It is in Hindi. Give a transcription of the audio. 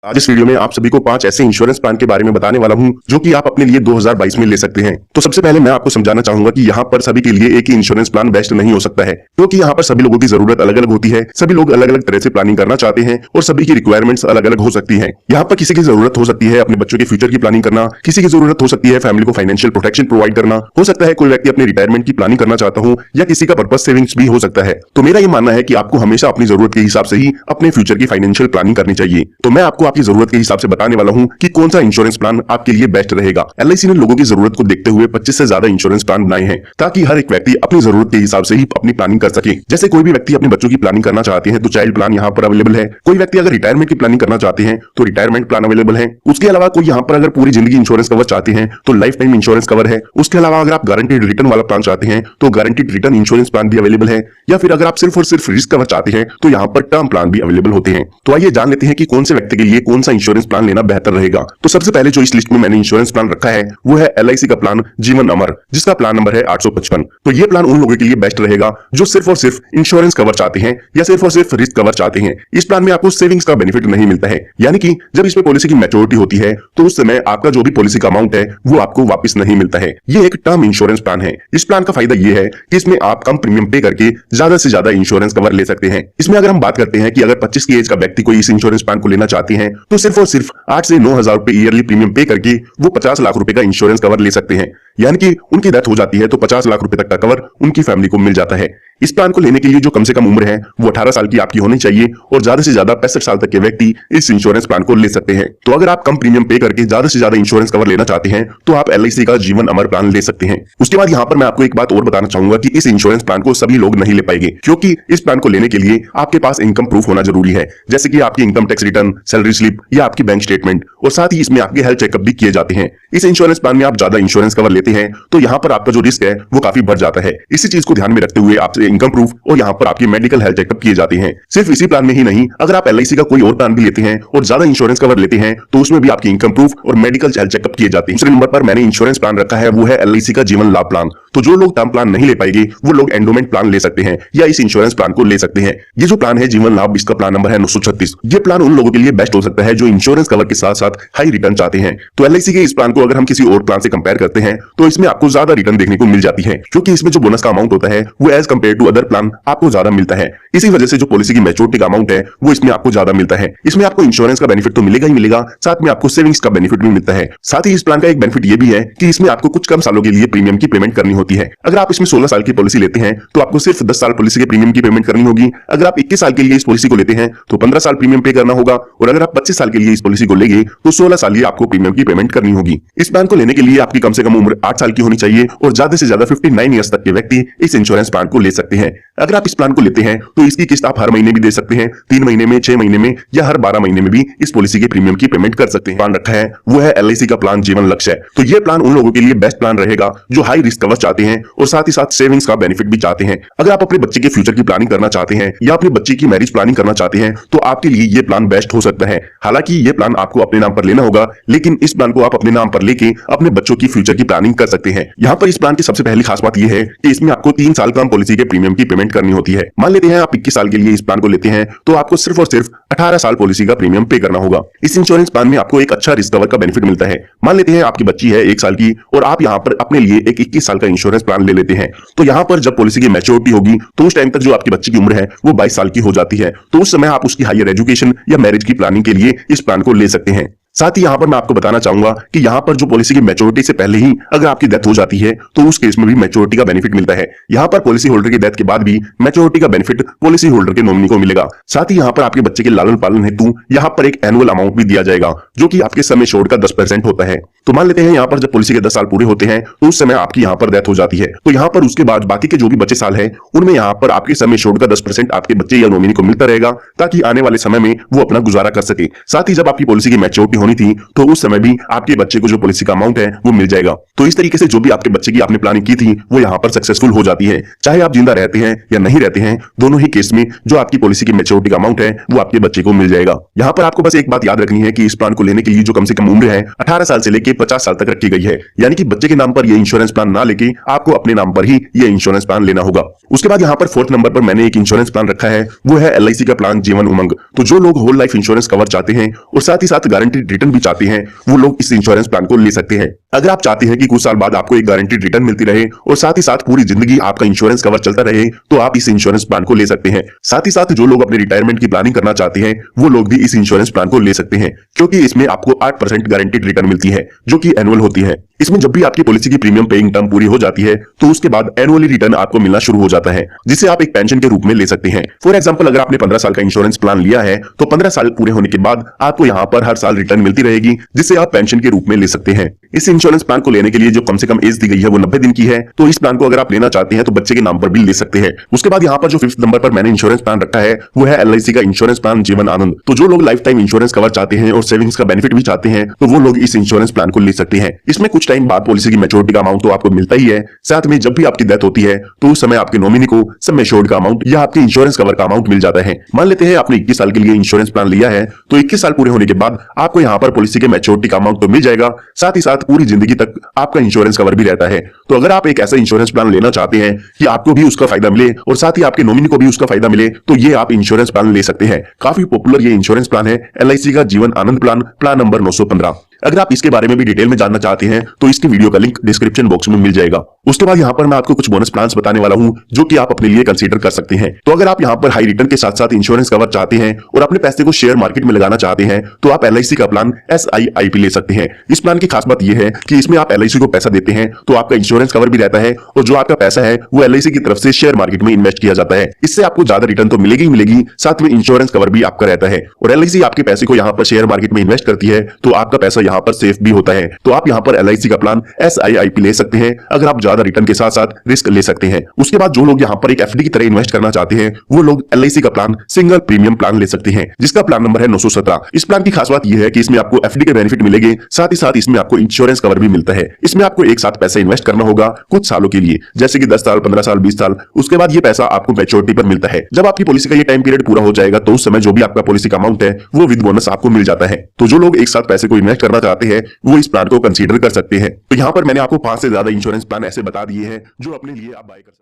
आज इस वीडियो में आप सभी को 5 ऐसे इंश्योरेंस प्लान के बारे में बताने वाला हूं जो कि आप अपने लिए 2022 में ले सकते हैं। तो सबसे पहले मैं आपको समझाना चाहूंगा कि यहाँ पर सभी के लिए एक ही इंश्योरेंस प्लान बेस्ट नहीं हो सकता है, क्योंकि यहाँ पर सभी लोगों की जरूरत अलग अलग होती है। सभी लोग अलग अलग तरह से प्लानिंग करना चाहते हैं और सभी की रिक्वायरमेंट्स अलग अलग हो सकती है। यहाँ पर किसी की जरूरत हो सकती है अपने बच्चों के फ्यूचर की प्लानिंग करना, किसी की जरूरत हो सकती है फैमिली को फाइनेंशियल प्रोटेक्शन प्रोवाइड करना, हो सकता है कोई व्यक्ति अपने रिटायरमेंट की प्लानिंग करना चाहता हूँ, या किसी का पर्पस सेविंग्स भी हो सकता है। तो मेरा ये मानना है कि आपको हमेशा अपनी जरूरत के हिसाब से ही अपने फ्यूचर की फाइनेंशियल प्लानिंग करनी चाहिए। तो मैं आपको आपकी जरूरत के हिसाब से बताने वाला हूं कि कौन सा इंश्योरेंस प्लान आपके लिए बेस्ट रहेगा। एलआईसी ने लोगों की जरूरत को देखते हुए 25 से ज्यादा इंश्योरेंस प्लान बनाए हैं ताकि हर एक व्यक्ति अपनी जरूरत के हिसाब से ही अपनी प्लानिंग कर सके। जैसे कोई भी व्यक्ति अपने बच्चों की प्लानिंग करना चाहते हैं तो चाइल्ड प्लान यहाँ पर अवेलेबल है। कोई व्यक्ति अगर रिटायरमेंट की प्लानिंग करना चाहते हैं तो रिटायरमेंट प्लान अवेलेबल है। उसके अलावा कोई यहाँ पर अगर पूरी जिंदगी इंश्योरेंस कवर चाहते हैं तो लाइफ टाइम इंश्योरेंस कवर है। उसके अलावा अगर आप गारंटीड रिटर्न वाला प्लान चाहते हैं तो गारंटीड रिटर्न इंश्योरेंस प्लान भी अवेलेबल है, या फिर अगर आप सिर्फ और सिर्फ रिस्क कवर चाहते हैं तो यहाँ पर टर्म प्लान भी अवेलेबल होते हैं। तो आइए जान लेते हैं कि कौन से व्यक्ति के लिए कौन सा इंश्योरेंस प्लान लेना बेहतर रहेगा। तो सबसे पहले जो इस लिस्ट में मैंने इंश्योरेंस प्लान रखा है वो है एलआईसी का प्लान जीवन अमर, जिसका प्लान नंबर है 855। तो ये प्लान उन लोगों के लिए बेस्ट रहेगा जो सिर्फ और सिर्फ इंश्योरेंस कवर चाहते हैं या सिर्फ और सिर्फ रिस्क कवर चाहते हैं। इस प्लान में आपको सेविंग्स का बेनिफिट नहीं मिलता है, यानी कि जब इसमें पॉलिसी की मैच्योरिटी होती है तो उस समय आपका जो भी पॉलिसी का अमाउंट है वो आपको वापस नहीं मिलता है। ये एक टर्म इंश्योरेंस प्लान है। इस प्लान का फायदा ये है कि इसमें आप कम प्रीमियम पे करके ज्यादा से ज्यादा इंश्योरेंस कवर ले सकते हैं। इसमें अगर हम बात करते हैं कि अगर 25 की एज का व्यक्ति कोई इस इंश्योरेंस प्लान को लेना चाहते हैं तो सिर्फ और सिर्फ 8 से 9 हजार रुपए ईयरली प्रीमियम पे करके वो 50 लाख रुपए का इंश्योरेंस कवर ले सकते हैं। यानी कि उनकी डेथ हो जाती है तो 50 लाख रुपए तक का कवर उनकी फैमिली को मिल जाता है। इस प्लान को लेने के लिए जो कम से कम उम्र है वो 18 साल की आपकी होनी चाहिए और ज्यादा से ज्यादा 65 साल तक के व्यक्ति इस इंश्योरेंस प्लान को ले सकते हैं। तो अगर आप कम प्रीमियम पे करके ज्यादा से ज्यादा इंश्योरेंस कवर लेना चाहते हैं तो आप एलआईसी का जीवन अमर प्लान ले सकते हैं। उसके बाद यहाँ पर मैं आपको एक बात और बताना चाहूंगा कि इस इंश्योरेंस प्लान को सभी लोग नहीं ले पाएंगे, क्योंकि इस प्लान को लेने के लिए आपके पास इनकम प्रूफ होना जरूरी है, जैसे कि आपकी income tax return, salary slip या आपकी बैंक स्टेटमेंट, और साथ ही इसमें आपके हेल्थ चेकअप भी किए जाते हैं। इस इंश्योरेंस प्लान में आप ज्यादा इंश्योरेंस कवर लेते हैं तो यहाँ पर आपका जो रिस्क है वो काफी बढ़ जाता है। इसी चीज को ध्यान में रखते हुए आपसे इनकम प्रूफ और यहाँ पर आपकी मेडिकल हेल्थ चेकअप किए जाते हैं। सिर्फ इसी प्लान में ही नहीं, अगर आप एलआईसी का कोई और प्लान भी लेते हैं और ज्यादा इंश्योरेंस कवर लेते हैं तो उसमें भी आपकी इनकम प्रूफ और मेडिकल हेल्थ चेकअप किए जाते हैं। दूसरे नंबर पर मैंने इंश्योरेंस प्लान रखा है वो है एलआईसी का जीवन लाभ प्लान। तो जो लोग टर्म प्लान नहीं ले पाएंगे वो लोग एंडोमेंट प्लान ले सकते हैं या इस इंश्योरेंस प्लान को ले सकते हैं। ये जो प्लान है जीवन लाभ, इसका प्लान नंबर है 936। ये प्लान उन लोगों के लिए बेस्ट हो सकता है जो इंश्योरेंस कवर के साथ साथ हाई रिटर्न चाहते हैं। तो एलआईसी के इस प्लान को अगर हम किसी और प्लान से कंपेयर करते हैं तो इसमें आपको ज्यादा रिटर्न देखने को मिल जाती है, क्योंकि इसमें जो बोनस का अमाउंट होता है वो as compare to other plan आपको ज्यादा मिलता है। इसी वजह से जो पॉलिसी की मैच्योरिटी का अमाउंट है वो इसमें आपको ज्यादा मिलता है। इसमें आपको इंश्योरेंस का बेनिफिट तो मिलेगा ही मिलेगा, साथ में आपको सेविंग्स का बेनिफिट भी मिलता है। साथ ही इस प्लान का एक बेनिफिट ये भी है कि इसमें आपको कुछ कम सालों के लिए प्रीमियम की पेमेंट करनी होती है। अगर आप इसमें 16 साल की पॉलिसी लेते हैं तो आपको सिर्फ 10 साल पॉलिसी के प्रीमियम की पेमेंट करनी होगी। अगर आप 21 साल के लिए इस पॉलिसी को लेते हैं तो 15 साल प्रीमियम पे करना होगा, और अगर आप 25 साल के लिए इस पॉलिसी को लेंगे तो 16 साल आपको प्रीमियम की पेमेंट करनी होगी। इस प्लान को लेने के लिए आपकी कम से कम उम्र 8 साल की होनी चाहिए और ज्यादा से ज्यादा 59 ईयर्स तक के व्यक्ति इस इंश्योरेंस प्लान को ले सकते हैं। अगर आप इस प्लान को लेते हैं तो इसकी किस्त आप हर महीने भी दे सकते हैं, 3 महीने में, 6 महीने में या हर 12 महीने में भी इस पॉलिसी के प्रीमियम की पेमेंट कर सकते हैं। प्लान रखा है वो है एलआईसी का प्लान जीवन लक्ष्य। तो ये प्लान उन लोगों के लिए बेस्ट प्लान रहेगा जो हाई रिस्क कवर चाहते हैं और साथ ही साथ सेविंग्स का बेनिफिट भी चाहते हैं। अगर आप अपने बच्चे के फ्यूचर की प्लानिंग करना चाहते हैं या अपने बच्चे की मैरिज प्लानिंग करना चाहते हैं तो आपके लिए ये प्लान बेस्ट हो सकता है। हालांकि ये प्लान आपको अपने नाम पर लेना होगा, लेकिन इस प्लान को आप अपने नाम पर लेके अपने बच्चों की फ्यूचर की प्लानिंग कर सकते हैं। यहाँ पर इस प्लान की सबसे पहली खास बात यह है कि इसमें आपको 3 साल कम पॉलिसी के प्रीमियम की पेमेंट करनी होती है। मान लेते हैं आप 21 साल के लिए इस प्लान को लेते हैं तो आपको सिर्फ और सिर्फ 18 साल पॉलिसी का प्रीमियम पे करना होगा। इस इंश्योरेंस प्लान में आपको एक अच्छा रिस्क कवर का बेनिफिट मिलता है। मान लेते हैं आपकी बच्ची है 1 साल की और आप यहाँ पर अपने लिए एक 21 साल का इंश्योरेंस प्लान ले लेते हैं, तो यहाँ पर जब पॉलिसी की मैच्योरिटी होगी तो उस टाइम तक जो आपकी बच्ची की उम्र है वो 22 साल की हो जाती है। तो उस समय आप उसकी हायर एजुकेशन या मैरिज की प्लानिंग के लिए इस प्लान को ले सकते हैं। साथ ही यहाँ पर मैं आपको बताना चाहूंगा कि यहाँ पर जो पॉलिसी की मैच्योरिटी से पहले ही अगर आपकी डेथ हो जाती है तो उस केस में भी मैच्योरिटी का बेनिफिट मिलता है। यहाँ पर पॉलिसी होल्डर की डेथ के बाद भी मैच्योरिटी का बेनिफिट पॉलिसी होल्डर के नॉमिनी को मिलेगा। साथ ही यहाँ पर आपके बच्चे के लालन पालन हेतु यहाँ पर एक एनुअल अमाउंट भी दिया जाएगा जो कि आपके समय एश्योर्ड का 10% होता है। तो मान लेते हैं यहाँ पर जब पॉलिसी के 10 साल पूरे होते हैं तो उस समय आपकी यहाँ पर डेथ हो जाती है, तो यहाँ पर उसके बाद बाकी के जो भी बचे साल है उनमें यहाँ पर आपके समय एश्योर्ड का 10% आपके बच्चे या नॉमिनी को मिलता रहेगा ताकि आने वाले समय में वो अपना गुजारा कर सके। साथ ही जब आपकी पॉलिसी की मैच्योरिटी होनी थी तो उस समय भी आपके बच्चे को जो पॉलिसी का अमाउंट है वो मिल जाएगा। तो इस तरीके से जो भी आपके बच्चे की आपने प्लानिंग की थी वो यहाँ पर सक्सेसफुल हो जाती है, चाहे आप जिंदा रहते हैं या नहीं रहते हैं, दोनों ही केस में जो आपकी पॉलिसी की मैच्योरिटी का अमाउंट है वो आपके बच्चे को मिल जाएगा। यहाँ पर आपको बस एक बात याद रखनी है कि इस प्लान को लेने के लिए जो कम से कम उम्र है 18 साल से लेकर 50 साल तक रखी गई है, यानी कि बच्चे के नाम पर ये इंश्योरेंस प्लान ना लेके आपको अपने नाम पर ही ये इंश्योरेंस प्लान लेना होगा। उसके बाद यहाँ पर 4th नंबर पर मैंने एक इंश्योरेंस प्लान रखा है, वो है LIC का प्लान जीवन उमंग। तो जो लोग होल लाइफ इंश्योरेंस कवर चाहते हैं और साथ ही साथ गारंटीड रिटर्न भी चाहते हैं वो लोग इस इंश्योरेंस प्लान को ले सकते हैं। अगर आप चाहते हैं कि कुछ साल बाद आपको एक गारंटीड रिटर्न मिलती रहे और साथ ही साथ पूरी जिंदगी आपका इंश्योरेंस कवर चलता रहे तो आप इस इंश्योरेंस प्लान को ले सकते हैं। साथ ही साथ जो लोग अपने रिटायरमेंट की प्लानिंग करना चाहते हैं वो लोग भी इस इंश्योरेंस प्लान को ले सकते हैं, क्योंकि इसमें आपको 8% गारंटीड रिटर्न मिलती है जो कि एनुअल होती है। इसमें जब भी आपकी पॉलिसी की प्रीमियम पेइंग टर्म पूरी हो जाती है तो उसके बाद एनुअली रिटर्न आपको मिलना शुरू हो जाता है, जिसे आप एक पेंशन के रूप में ले सकते हैं। फॉर एग्जांपल, अगर आपने 15 साल का इंश्योरेंस प्लान लिया है तो 15 साल पूरे होने के बाद आपको यहाँ पर हर साल रिटर्न मिलती रहेगी, जिसे आप पेंशन के रूप में ले सकते हैं। इस इंश्योरेंस प्लान को लेने के लिए जो कम से कम एज दी गई है वो 90 दिन की है, तो इस प्लान को अगर आप लेना चाहते हैं तो बच्चे के नाम पर भी ले सकते हैं। उसके बाद यहाँ पर जो 5th नंबर पर मैंने इंश्योरेंस प्लान रखा है वो है LIC का इंश्योरेंस प्लान जीवन आनंद। तो जो लोग लाइफ टाइम इंश्योरेंस कवर चाहते हैं और सेविंग्स का बेनिफिट भी चाहते हैं तो वो लोग इस इंश्योरेंस प्लान को ले सकते हैं। इसमें कुछ टाइम बाद पॉलिसी की मैच्योरिटी का अमाउंट तो आपको मिलता ही है, साथ में जब भी आपकी डेथ होती है तो उस समय आपके नॉमिनी को सम एश्योर्ड का अमाउंट या आपके इंश्योरेंस कवर का अमाउंट मिल जाता है। मान लेते हैं आपने 21 साल के लिए इंश्योरेंस प्लान लिया है तो 21 साल पूरे होने के बाद आपको यहाँ पर पॉलिसी के मैच्योरिटी का अमाउंट तो मिल जाएगा, साथ ही साथ पूरी जिंदगी तक आपका इंश्योरेंस कवर भी रहता है। तो अगर आप एक ऐसा इंश्योरेंस प्लान लेना चाहते हैं कि आपको भी उसका फायदा मिले और साथ ही आपके नॉमिनी को भी उसका फायदा मिले तो ये आप इंश्योरेंस प्लान ले सकते हैं। काफी पॉपुलर ये इंश्योरेंस प्लान है, LIC का Jeevan Anand plan, plan number 915। अगर आप इसके बारे में भी डिटेल में जानना चाहते हैं तो इसकी वीडियो का लिंक डिस्क्रिप्शन बॉक्स में मिल जाएगा। उसके बाद यहाँ पर मैं आपको कुछ बोनस प्लान्स बताने वाला हूँ जो कि आप अपने लिए कंसीडर कर सकते हैं। तो अगर आप यहाँ पर हाई रिटर्न के साथ साथ इंश्योरेंस कवर चाहते हैं और अपने पैसे को शेयर मार्केट में लगाना चाहते हैं तो आप LIC का प्लान SIIP ले सकते हैं। इस प्लान की खास बात यह है कि इसमें आप LIC को पैसा देते हैं तो आपका इंश्योरेंस कवर भी रहता है और जो आपका पैसा है वो LIC की तरफ से शेयर मार्केट में इन्वेस्ट किया जाता है। इससे आपको ज्यादा रिटर्न तो मिलेगी ही मिलेगी, साथ में इंश्योरेंस कवर भी आपका रहता है और LIC आपके पैसे को यहाँ पर शेयर मार्केट में इन्वेस्ट करती है तो आपका पैसा यहाँ पर सेफ भी होता है। तो आप यहाँ पर LIC का प्लान SIIP ले सकते हैं अगर आप ज्यादा रिटर्न के साथ साथ रिस्क ले सकते हैं। उसके बाद जो लोग यहाँ पर एक FD की तरह इन्वेस्ट करना चाहते हैं वो लोग LIC का प्लान सिंगल प्रीमियम प्लान ले सकते हैं, जिसका प्लान नंबर है 917। इस प्लान की खास बात यह है कि इसमें आपको FD के बेनिफिट मिलेंगे, साथ ही साथ इसमें आपको इंश्योरेंस कवर भी मिलता है। इसमें आपको एक साथ पैसा इन्वेस्ट करना होगा कुछ सालों के लिए, जैसे कि 10 साल, 15 साल, 20 साल। उसके बाद ये पैसा आपको मैच्योरिटी पर मिलता है। जब आपकी पॉलिसी का ये टाइम पीरियड पूरा हो जाएगा तो उस समय जो भी आपका पॉलिसी का अमाउंट है वो विद बोनस आपको मिल जाता है। तो जो लोग एक साथ पैसे को इन्वेस्ट करना चाहते हैं वो इस प्लान को कंसीडर कर सकते हैं। तो यहाँ पर मैंने आपको 5 से ज्यादा इंश्योरेंस प्लान ऐसे बता दिए हैं जो अपने लिए आप बाय कर सकते हैं।